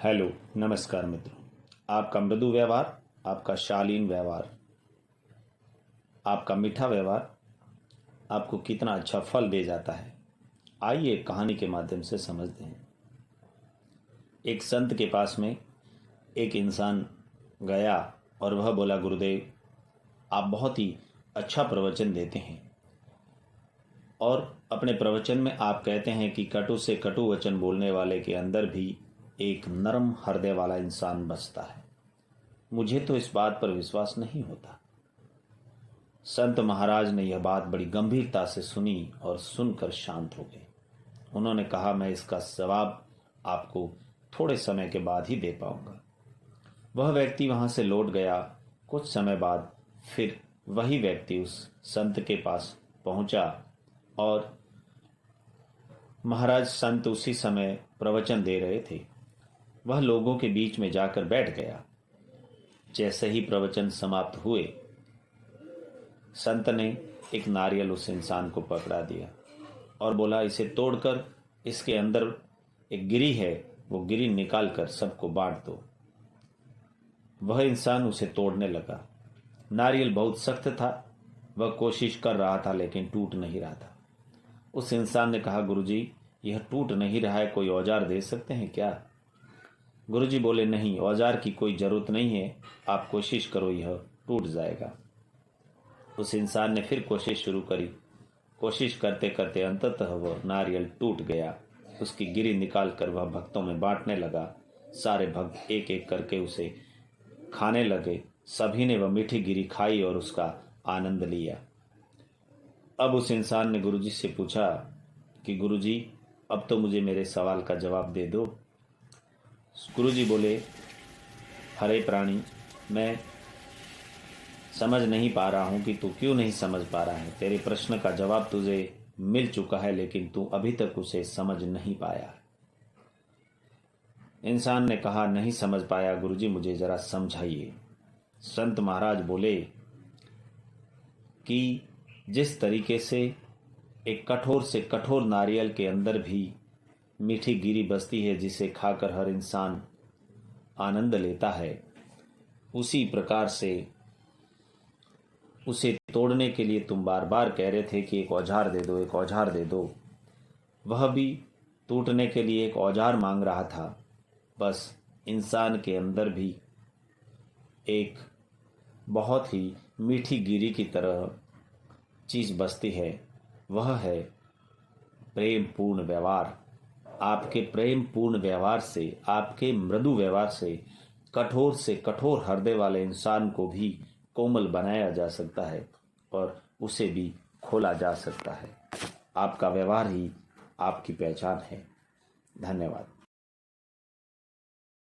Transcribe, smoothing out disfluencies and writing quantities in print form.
Hello, नमस्कार मित्रों। आपका मृदु व्यवहार, आपका शालीन व्यवहार, आपका मीठा व्यवहार आपको कितना अच्छा फल दे जाता है, आइए एक कहानी के माध्यम से समझते हैं। एक संत के पास में एक इंसान गया और वह बोला, गुरुदेव आप बहुत ही अच्छा प्रवचन देते हैं और अपने प्रवचन में आप कहते हैं कि कटु से कटु वचन बोलने वाले के अंदर भी एक नरम हृदय वाला इंसान बसता है। मुझे तो इस बात पर विश्वास नहीं होता। संत महाराज ने यह बात बड़ी गंभीरता से सुनी और सुनकर शांत हो गए। उन्होंने कहा, मैं इसका जवाब आपको थोड़े समय के बाद ही दे पाऊंगा। वह व्यक्ति वहां से लौट गया। कुछ समय बाद फिर वही व्यक्ति उस संत के पास पहुंचा और महाराज संत उसी समय प्रवचन दे रहे थे। वह लोगों के बीच में जाकर बैठ गया। जैसे ही प्रवचन समाप्त हुए, संत ने एक नारियल उस इंसान को पकड़ा दिया और बोला, इसे तोड़कर इसके अंदर एक गिरी है, वो गिरी निकाल कर सबको बांट दो। वह इंसान उसे तोड़ने लगा। नारियल बहुत सख्त था। वह कोशिश कर रहा था लेकिन टूट नहीं रहा था। उस इंसान ने कहा, गुरुजी यह टूट नहीं रहा है, कोई औजार दे सकते हैं क्या? गुरुजी बोले, नहीं, औजार की कोई जरूरत नहीं है, आप कोशिश करो, यह टूट जाएगा। उस इंसान ने फिर कोशिश शुरू करी। कोशिश करते करते अंततः वह नारियल टूट गया। उसकी गिरी निकालकर वह भक्तों में बांटने लगा। सारे भक्त एक एक करके उसे खाने लगे। सभी ने वह मीठी गिरी खाई और उसका आनंद लिया। अब उस इंसान ने गुरुजी से पूछा कि गुरुजी अब तो मुझे मेरे सवाल का जवाब दे दो। गुरुजी बोले, हरे प्राणी, मैं समझ नहीं पा रहा हूं कि तू क्यों नहीं समझ पा रहा है। तेरे प्रश्न का जवाब तुझे मिल चुका है लेकिन तू अभी तक उसे समझ नहीं पाया। इंसान ने कहा, नहीं समझ पाया गुरुजी, मुझे जरा समझाइए। संत महाराज बोले कि जिस तरीके से एक कठोर से कठोर नारियल के अंदर भी मीठी गिरी बसती है जिसे खाकर हर इंसान आनंद लेता है, उसी प्रकार से उसे तोड़ने के लिए तुम बार बार कह रहे थे कि एक औजार दे दो, एक औजार दे दो। वह भी टूटने के लिए एक औजार मांग रहा था। बस इंसान के अंदर भी एक बहुत ही मीठी गिरी की तरह चीज बसती है, वह है प्रेम पूर्ण व्यवहार। आपके प्रेम पूर्ण व्यवहार से, आपके मृदु व्यवहार से कठोर हृदय वाले इंसान को भी कोमल बनाया जा सकता है और उसे भी खोला जा सकता है। आपका व्यवहार ही आपकी पहचान है। धन्यवाद।